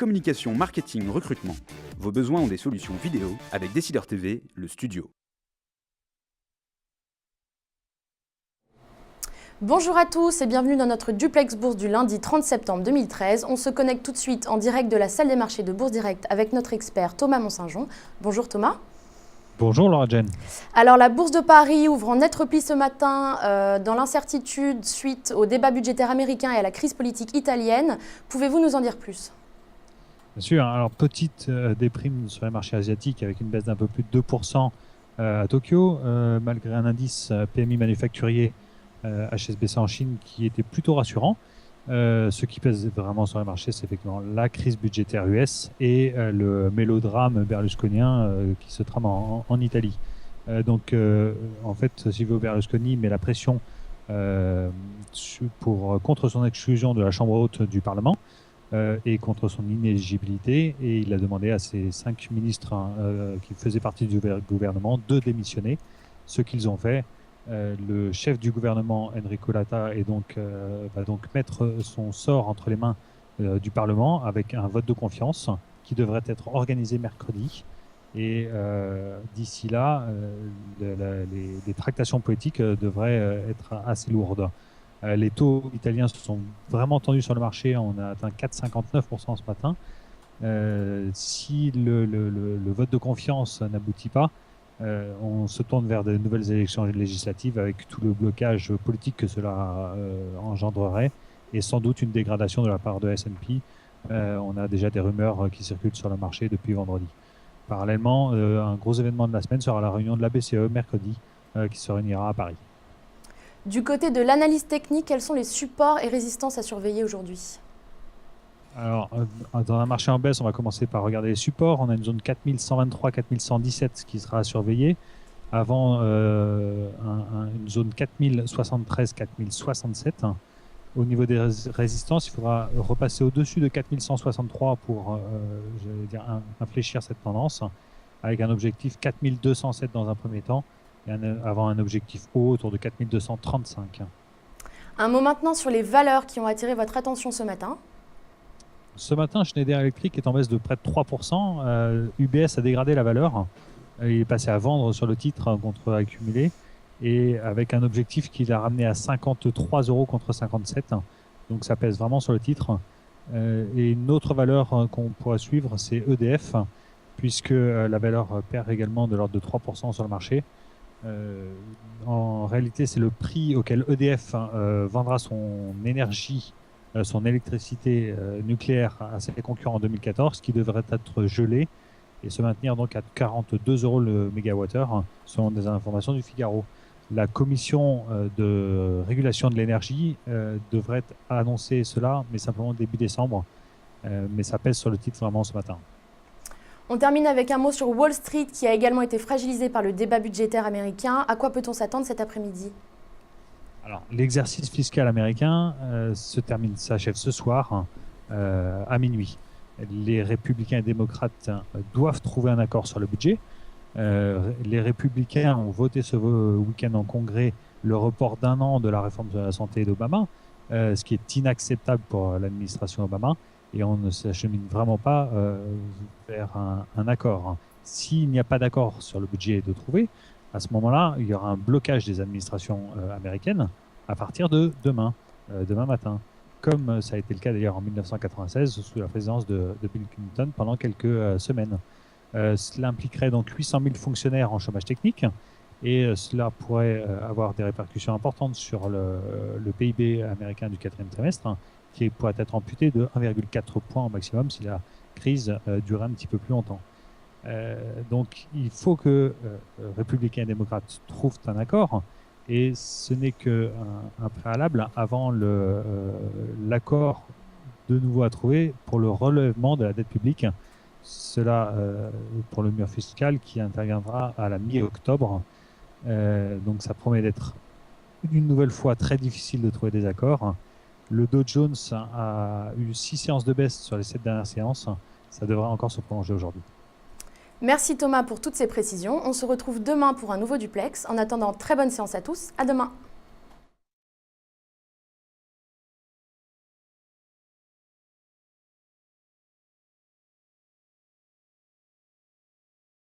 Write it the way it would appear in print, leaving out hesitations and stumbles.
Communication, marketing, recrutement. Vos besoins ont des solutions vidéo avec Décideur TV, le studio. Bonjour à tous et bienvenue dans notre Duplex Bourse du lundi 30 septembre 2013. On se connecte tout de suite en direct de la salle des marchés de Bourse Direct avec notre expert Thomas Monsaint-Jean. Bonjour Thomas. Bonjour Laura Jane. Alors la Bourse de Paris ouvre en net repli ce matin dans l'incertitude suite au débat budgétaire américain et à la crise politique italienne. Pouvez-vous nous en dire plus ? Bien sûr, alors petite déprime sur les marchés asiatiques avec une baisse d'un peu plus de 2% à Tokyo, malgré un indice PMI manufacturier HSBC en Chine qui était plutôt rassurant. Ce qui pèse vraiment sur les marchés, c'est effectivement la crise budgétaire US et le mélodrame berlusconien qui se trame en Italie. En fait, Silvio Berlusconi met la pression contre son exclusion de la Chambre haute du Parlement et contre son inéligibilité. Et il a demandé à ses 5 ministres qui faisaient partie du gouvernement de démissionner, ce qu'ils ont fait. Le chef du gouvernement, Enrico Letta, va donc mettre son sort entre les mains du Parlement avec un vote de confiance qui devrait être organisé mercredi. Et d'ici là, les tractations politiques devraient être assez lourdes. Les taux italiens se sont vraiment tendus sur le marché. On a atteint 4,59% ce matin. Si le vote de confiance n'aboutit pas, on se tourne vers de nouvelles élections législatives avec tout le blocage politique que cela engendrerait et sans doute une dégradation de la part de S&P. On a déjà des rumeurs qui circulent sur le marché depuis vendredi. Parallèlement, un gros événement de la semaine sera la réunion de la BCE mercredi qui se réunira à Paris. Du côté de l'analyse technique, quels sont les supports et résistances à surveiller aujourd'hui ? Alors, dans un marché en baisse, on va commencer par regarder les supports. On a une zone 4123, 4117 qui sera surveillée. Avant, une zone 4073, 4067. Au niveau des résistances, il faudra repasser au-dessus de 4163 pour infléchir cette tendance, avec un objectif 4207 dans un premier temps, et avant un objectif haut autour de 4235. Un mot maintenant sur les valeurs qui ont attiré votre attention ce matin. Ce matin, Schneider Electric est en baisse de près de 3%. UBS a dégradé la valeur. Il est passé à vendre sur le titre contre accumulé et avec un objectif qu'il a ramené à 53 € contre 57. Donc ça pèse vraiment sur le titre. Et une autre valeur qu'on pourra suivre, c'est EDF, puisque la valeur perd également de l'ordre de 3% sur le marché. En réalité, c'est le prix auquel EDF vendra son énergie, son électricité nucléaire à ses concurrents en 2014, qui devrait être gelé et se maintenir donc à 42 € le mégawattheure, selon des informations du Figaro. La commission de régulation de l'énergie devrait annoncer cela, mais simplement début décembre. Mais ça pèse sur le titre vraiment ce matin. On termine avec un mot sur Wall Street qui a également été fragilisé par le débat budgétaire américain. À quoi peut-on s'attendre cet après-midi ? Alors, l'exercice fiscal américain s'achève ce soir à minuit. Les républicains et démocrates doivent trouver un accord sur le budget. Les républicains ont voté ce week-end en congrès le report d'1 an de la réforme de la santé d'Obama, ce qui est inacceptable pour l'administration Obama, et on ne s'achemine vraiment pas vers un accord. S'il n'y a pas d'accord sur le budget de trouver, à ce moment-là, il y aura un blocage des administrations américaines à partir de demain matin, comme ça a été le cas d'ailleurs en 1996 sous la présidence de Bill Clinton pendant quelques semaines. Cela impliquerait donc 800 000 fonctionnaires en chômage technique et cela pourrait avoir des répercussions importantes sur le PIB américain du 4e trimestre, qui pourrait être amputé de 1,4 points au maximum si la crise durait un petit peu plus longtemps. Donc il faut que républicains et démocrates trouvent un accord, et ce n'est qu'un préalable avant l'accord de nouveau à trouver pour le relèvement de la dette publique. Cela pour le mur fiscal qui interviendra à la mi-octobre. Donc ça promet d'être une nouvelle fois très difficile de trouver des accords. Le Dow Jones a eu 6 séances de baisse sur les 7 dernières séances. Ça devrait encore se prolonger aujourd'hui. Merci Thomas pour toutes ces précisions. On se retrouve demain pour un nouveau duplex. En attendant, très bonne séance à tous. À demain.